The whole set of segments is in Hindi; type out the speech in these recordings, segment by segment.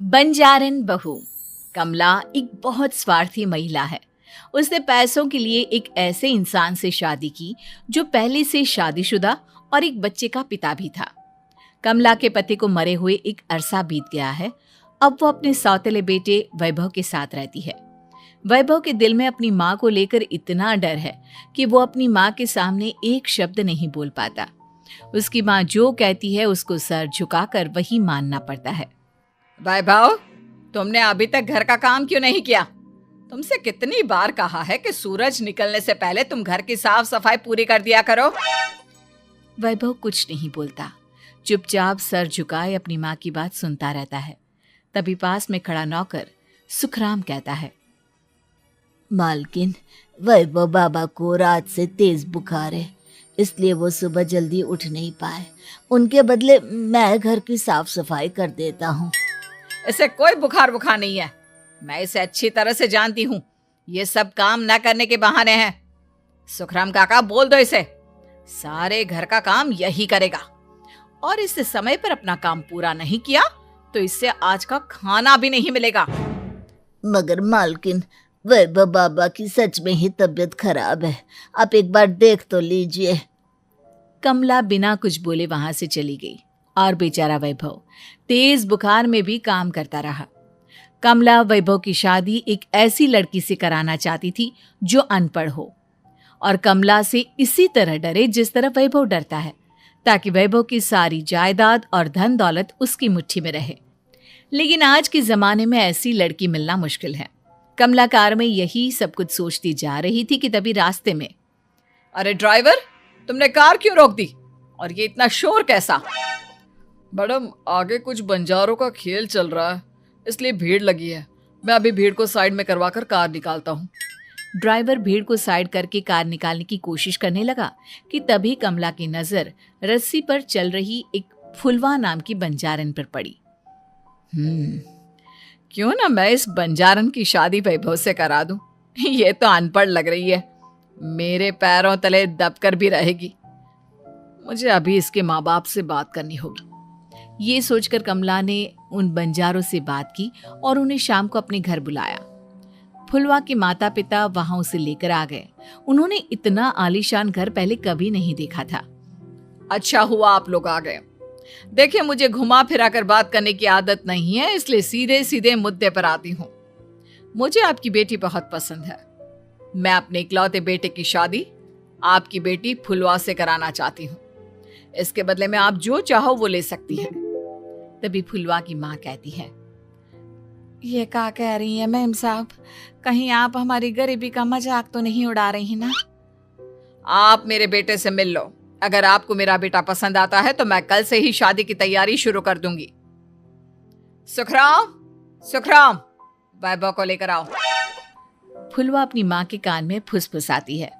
बंजारन बहू। कमला एक बहुत स्वार्थी महिला है। उसने पैसों के लिए एक ऐसे इंसान से शादी की जो पहले से शादीशुदा और एक बच्चे का पिता भी था। कमला के पति को मरे हुए एक अरसा बीत गया है। अब वो अपने सौतेले बेटे वैभव के साथ रहती है। वैभव के दिल में अपनी माँ को लेकर इतना डर है कि वो अपनी माँ के सामने एक शब्द नहीं बोल पाता। उसकी माँ जो कहती है उसको सर झुकाकर वही मानना पड़ता है। वैभव, तुमने अभी तक घर का काम क्यों नहीं किया? तुमसे कितनी बार कहा है कि सूरज निकलने से पहले तुम घर की साफ सफाई पूरी कर दिया करो। वैभव कुछ नहीं बोलता, चुपचाप सर झुकाए अपनी माँ की बात सुनता रहता है। तभी पास में खड़ा नौकर सुखराम कहता है, मालकिन, वैभव बाबा को रात से तेज बुखार है, इसलिए वो सुबह जल्दी उठ नहीं पाए। उनके बदले मैं घर की साफ सफाई कर देता हूँ। इसे कोई बुखार नहीं है। मैं इसे अच्छी तरह से जानती हूँ। ये सब काम न करने के बहाने हैं। सुखराम काका, बोल दो इसे, सारे घर का काम यही करेगा। और इससे समय पर अपना काम पूरा नहीं किया तो इससे आज का खाना भी नहीं मिलेगा। मगर मालकिन, वैभव बाबा की सच में ही तबीयत खराब है, आप एक बार देख तो लीजिए। कमला बिना कुछ बोले वहां से चली गई और बेचारा वैभव तेज बुखार में भी काम करता रहा। कमला वैभव की शादी एक ऐसी लड़की से कराना चाहती थी जो अनपढ़ हो और कमला से इसी तरह डरे जिस तरह वैभव डरता है, ताकि वैभव की सारी जायदाद और धन दौलत उसकी मुट्ठी में रहे। लेकिन आज के जमाने में ऐसी लड़की मिलना मुश्किल है। कमला कार में यही सब कुछ सोचती जा रही थी कि तभी रास्ते में, अरे ड्राइवर, तुमने कार क्यों रोक दी? और ये इतना शोर कैसा? मैडम, आगे कुछ बंजारों का खेल चल रहा है, इसलिए भीड़ लगी है। मैं अभी भीड़ को साइड में करवाकर कार निकालता हूँ। ड्राइवर भीड़ को साइड करके कार निकालने की कोशिश करने लगा कि तभी कमला की नजर रस्सी पर चल रही एक फुलवा नाम की बंजारन पर पड़ी। क्यों ना मैं इस बंजारन की शादी वैभव से करा दूं? ये तो अनपढ़ लग रही है, मेरे पैरों तले दबकर भी रहेगी। मुझे अभी इसके माँ बाप से बात करनी होगी। ये सोचकर कमला ने उन बंजारों से बात की और उन्हें शाम को अपने घर बुलाया। फुलवा के माता पिता वहां उसे लेकर आ गए। उन्होंने इतना आलीशान घर पहले कभी नहीं देखा था। अच्छा हुआ आप लोग आ गए। देखिए, मुझे घुमा फिरा कर बात करने की आदत नहीं है, इसलिए सीधे सीधे मुद्दे पर आती हूँ। मुझे आपकी बेटी बहुत पसंद है। मैं अपने इकलौते बेटे की शादी आपकी बेटी फुलवा से कराना चाहती हूँ। इसके बदले में आप जो चाहो वो ले सकती हैं। तभी फुलवा की माँ कहती है, ये क्या कह रही है मैम साहब? कहीं आप हमारी गरीबी का मजाक तो नहीं उड़ा रही ना? आप मेरे बेटे से मिल लो। अगर आपको मेरा बेटा पसंद आता है तो मैं कल से ही शादी की तैयारी शुरू कर दूंगी। सुखराम, वैभव को लेकर आओ। फुलवा अपनी माँ के कान में फुसफुसाती है,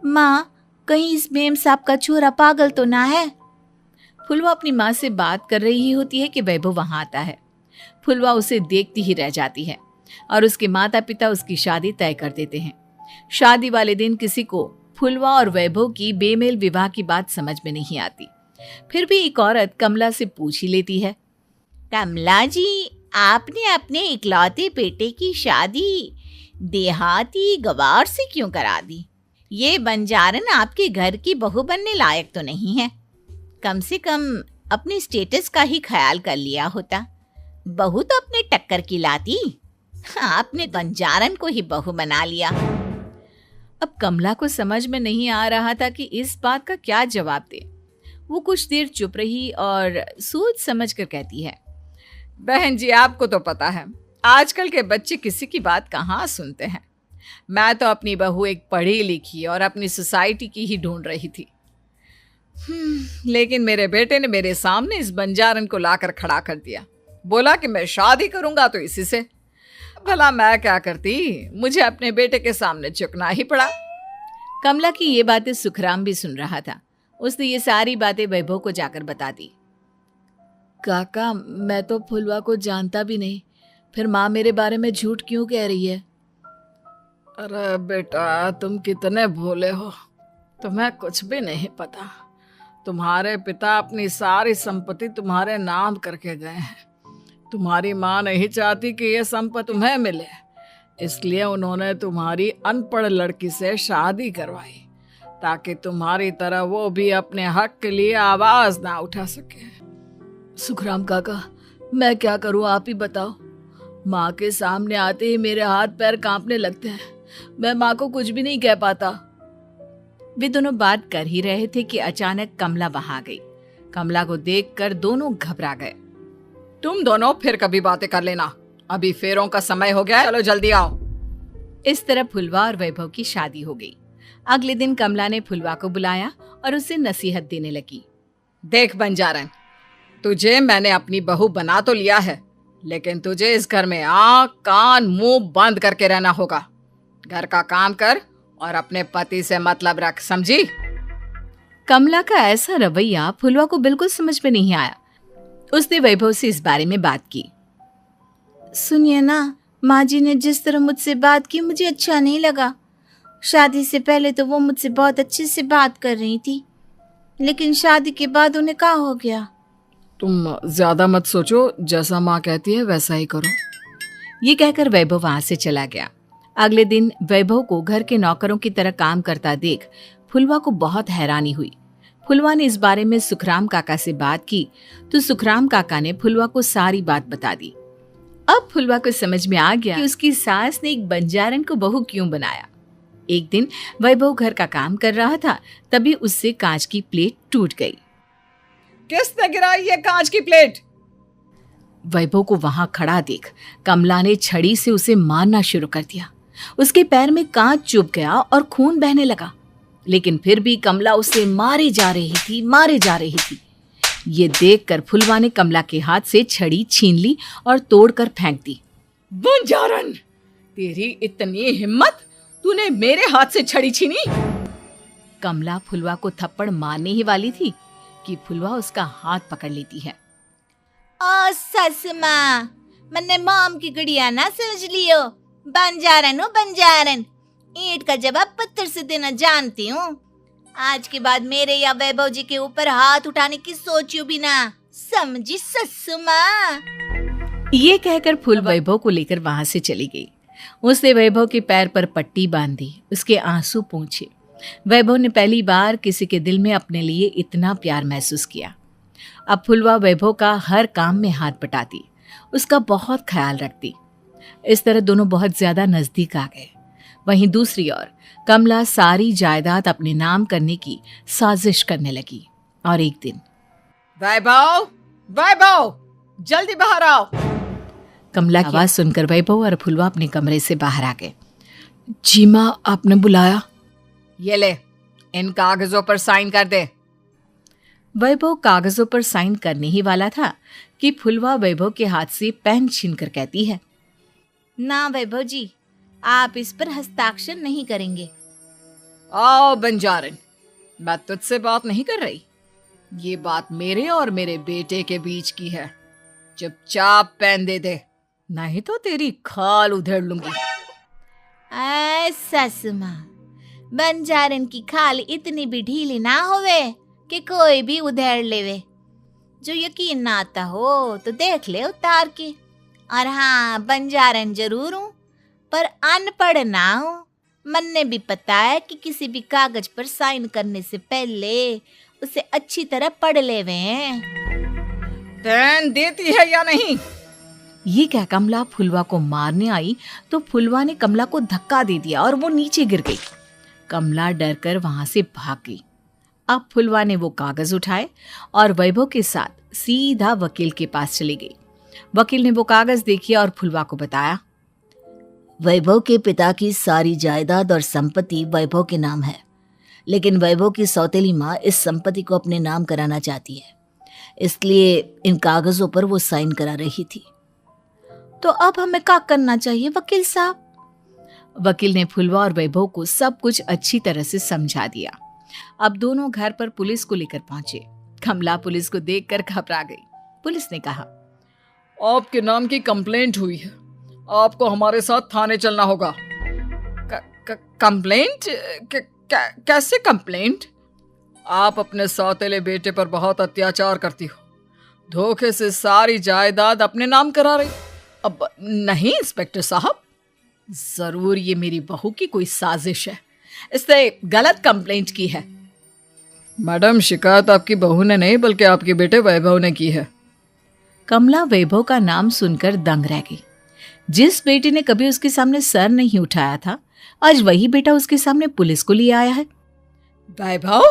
माँ, कहीं इस मेम साहब का छोरा पागल तो ना है? फुलवा अपनी माँ से बात कर रही होती है कि वैभव वहां आता है। फुलवा उसे देखती ही रह जाती है और उसके माता पिता उसकी शादी तय कर देते हैं। शादी वाले दिन किसी को फुलवा और वैभव की बेमेल विवाह की बात समझ में नहीं आती। फिर भी एक औरत कमला से पूछ ही लेती है, कमला जी, आपने अपने इकलौते बेटे की शादी देहाती गवार से क्यों करा दी? ये बंजारन आपके घर की बहू बनने लायक तो नहीं है। कम से कम अपने स्टेटस का ही ख्याल कर लिया होता। बहू तो अपने टक्कर की लाती, आपने बंजारन को ही बहू बना लिया। अब कमला को समझ में नहीं आ रहा था कि इस बात का क्या जवाब दे। वो कुछ देर चुप रही और सोच समझ कर कहती है, बहन जी, आपको तो पता है आजकल के बच्चे किसी की बात कहाँ सुनते हैं। मैं तो अपनी बहू एक पढ़ी लिखी और अपनी सोसाइटी की ही ढूंढ रही थी। लेकिन मेरे बेटे ने मेरे सामने इस बंजारन को लाकर खड़ा कर दिया। बोला कि मैं शादी करूंगा तो इसी से। भला मैं क्या करती, मुझे अपने बेटे के सामने झुकना ही पड़ा। कमला की ये बातें सुखराम भी सुन रहा था। उसने ये सारी बातें वैभव को जाकर बता दी। काका, मैं तो फुलवा को जानता भी नहीं, फिर माँ मेरे बारे में झूठ क्यों कह रही है? अरे बेटा, तुम कितने भोले हो, तुम्हें कुछ भी नहीं पता। तुम्हारे पिता अपनी सारी संपत्ति तुम्हारे नाम करके गए हैं। तुम्हारी माँ नहीं चाहती कि यह संपत्ति तुम्हें मिले, इसलिए उन्होंने तुम्हारी अनपढ़ लड़की से शादी करवाई ताकि तुम्हारी तरह वो भी अपने हक के लिए आवाज ना उठा सके। सुखराम काका, मैं क्या करूं, आप ही बताओ। माँ के सामने आते ही मेरे हाथ पैर कांपने लगते हैं। मैं माँ को कुछ भी नहीं कह पाता। वे दोनों बात कर ही रहे थे कि अचानक कमला वहां आ गई। कमला को देखकर दोनों घबरा गए। तुम दोनों फिर कभी बातें कर लेना, अभी फेरों का समय हो गया है, चलो जल्दी आओ। इस तरह फुलवा और वैभव की शादी हो गई। अगले दिन कमला ने फुलवा को बुलाया और उसे नसीहत देने लगी। देख बंजारन, तुझे मैंने अपनी बहू बना तो लिया है, लेकिन तुझे इस घर में आँख कान मुंह बंद करके रहना होगा। घर का काम कर और अपने पति से मतलब रख, समझी? कमला का ऐसा रवैया फुलवा को बिल्कुल समझ में नहीं आया। उसने वैभव से इस बारे में बात की। सुनिए ना, माँ जी ने जिस तरह मुझसे बात की मुझे अच्छा नहीं लगा। शादी से पहले तो वो मुझसे बहुत अच्छे से बात कर रही थी, लेकिन शादी के बाद उन्हें क्या हो गया? तुम ज्यादा मत सोचो, जैसा माँ कहती है वैसा ही करो। ये कहकर वैभव वहां से चला गया। अगले दिन वैभव को घर के नौकरों की तरह काम करता देख फुलवा को बहुत हैरानी हुई। फुलवा ने इस बारे में सुखराम काका से बात की तो सुखराम काका ने फुलवा को सारी बात बता दी। अब फुलवा को समझ में आ गया कि उसकी सास ने एक बंजारन को बहू क्यों बनाया। एक दिन वैभव घर का काम कर रहा था, तभी उससे कांच की प्लेट टूट गई। किसने गिराई ये कांच की प्लेट? वैभव को वहां खड़ा देख कमला ने छड़ी से उसे मारना शुरू कर दिया। उसके पैर में कांच चुभ गया और खून बहने लगा, लेकिन फिर भी कमला उसे मारे जा रही थी। ये देखकर फुलवा ने कमला के हाथ से छड़ी छीन ली और तोड़कर फेंक दी। बंजारन, तेरी इतनी हिम्मत, तूने मेरे हाथ से छड़ी छीनी? कमला फुलवा को थप्पड़ मारने ही वाली थी कि फुलवा उसका हाथ पकड़ लेती है। ओ सस माँ, मैंने मॉम की गुड़िया ना समझ लियो। बंजारन हो बंजारन, ईंट का जवाब पत्थर से देना जानती हूँ। आज के बाद मेरे या वैभव जी के ऊपर हाथ उठाने की सोचियो भी ना, समझी ससु माँ? ये कहकर फुल वैभव को लेकर वहां से चली गई। उसने वैभव के पैर पर पट्टी बांधी, उसके आंसू पोंछे। वैभव ने पहली बार किसी के दिल में अपने लिए इतना प्यार महसूस किया। अब फुलवा वैभव का हर काम में हाथ बटाती, उसका बहुत ख्याल रखती। इस तरह दोनों बहुत ज्यादा नजदीक आ गए। वहीं दूसरी ओर कमला सारी जायदाद अपने नाम करने की साजिश करने लगी। और एक दिन, वैभव, वैभव, जल्दी बाहर आओ। कमला की आवाज सुनकर वैभव और फुलवा अपने कमरे से बाहर आ गए। जी माँ, आपने बुलाया? ये ले, इन कागजों पर साइन कर दे। वैभव कागजों पर साइन करने ही वाला था कि फुलवा वैभव के हाथ से पेन छीनकर कहती है, ना वैभव जी, आप इस पर हस्ताक्षर नहीं करेंगे। आओ बंजारन, मैं तुझसे बात नहीं कर रही। ये बात मेरे और मेरे बेटे के बीच की है। चुपचाप पेन दे दे, नहीं तो तेरी खाल उधेड़ लूंगी। ससु माँ, बंजारन की खाल इतनी भी ढीली ना होवे कि कोई भी उधेड़ लेवे। जो यकीन ना आता हो तो देख ले उतार के। और हाँ, बंजारन जरूर हूँ पर अनपढ़ ना हूँ। मन्ने भी पता है कि किसी भी कागज पर साइन करने से पहले उसे अच्छी तरह पढ़ लेवे हैं। पेन देती है या नहीं? ये क्या कमला फुलवा को मारने आई तो फुलवा ने कमला को धक्का दे दिया और वो नीचे गिर गई। कमला डरकर वहां से भाग गई। अब फुलवा ने वो कागज उठाए और वैभव के साथ सीधा वकील के पास चली गई। वकील ने वो कागज देखे और फुलवा को बताया, वैभव के पिता की सारी जायदाद और संपत्ति वैभव के नाम है, लेकिन वैभव की सौतेली माँ इस संपत्ति को अपने नाम कराना चाहती है, इसलिए इन कागजों पर वो साइन करा रही थी। तो अब हमें क्या करना चाहिए वकील साहब? वकील ने फुलवा और वैभव को सब कुछ अच्छी तरह से समझा दिया। अब दोनों घर पर पुलिस को लेकर पहुंचे। कमला पुलिस को देखकर घबरा गई। पुलिस ने कहा, आपके नाम की कंप्लेंट हुई है, आपको हमारे साथ थाने चलना होगा। कंप्लेंट? कैसे कंप्लेंट? आप अपने सौतेले बेटे पर बहुत अत्याचार करती हो। धोखे से सारी जायदाद अपने नाम करा रही। अब नहीं इंस्पेक्टर साहब, जरूर ये मेरी बहू की कोई साजिश है, इसने गलत कंप्लेंट की है। मैडम, शिकायत आपकी बहू ने नहीं बल्कि आपके बेटे वैभव ने की है। कमला वैभव का नाम सुनकर दंग रह गई। जिस बेटे ने कभी उसके सामने सर नहीं उठाया था, आज वही बेटा उसके सामने पुलिस को लिए आया है। वैभव,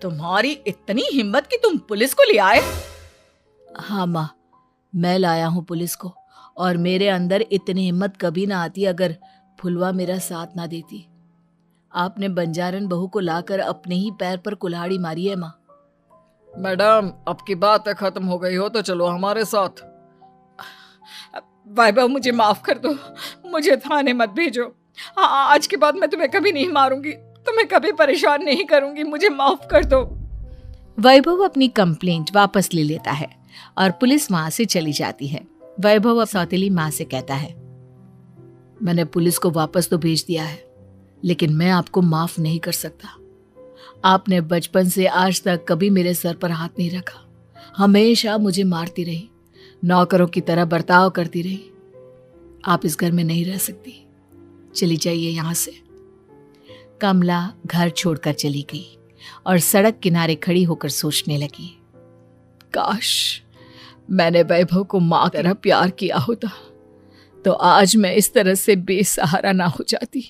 तुम्हारी इतनी हिम्मत कि तुम पुलिस को ले आए? हाँ माँ, मैं लाया हूँ पुलिस को, और मेरे अंदर इतनी हिम्मत कभी ना आती अगर फुलवा मेरा साथ ना देती। आपने बंजारन बहू को लाकर अपने ही पैर पर कुल्हाड़ी मारी है माँ। मैडम, अब की बातें खत्म हो गई हो तो चलो हमारे साथ। वैभव, मुझे माफ कर दो, मुझे थाने मत भेजो। आज के बाद मैं तुम्हें कभी नहीं मारूंगी, तुम्हें कभी परेशान नहीं करूंगी, मुझे माफ कर दो। वैभव अपनी कंप्लेंट वापस ले लेता है और पुलिस वहां से चली जाती है। वैभव अब सौतेली माँ से कहता है, मैंने पुलिस को वापस तो भेज दिया है, लेकिन मैं आपको माफ नहीं कर सकता। आपने बचपन से आज तक कभी मेरे सर पर हाथ नहीं रखा, हमेशा मुझे मारती रही, नौकरों की तरह बर्ताव करती रही। आप इस घर में नहीं रह सकती, चली जाइए यहाँ से। कमला घर छोड़कर चली गई और सड़क किनारे खड़ी होकर सोचने लगी, काश मैंने वैभव को माँ की तरह प्यार किया होता तो आज मैं इस तरह से बेसहारा ना हो जाती।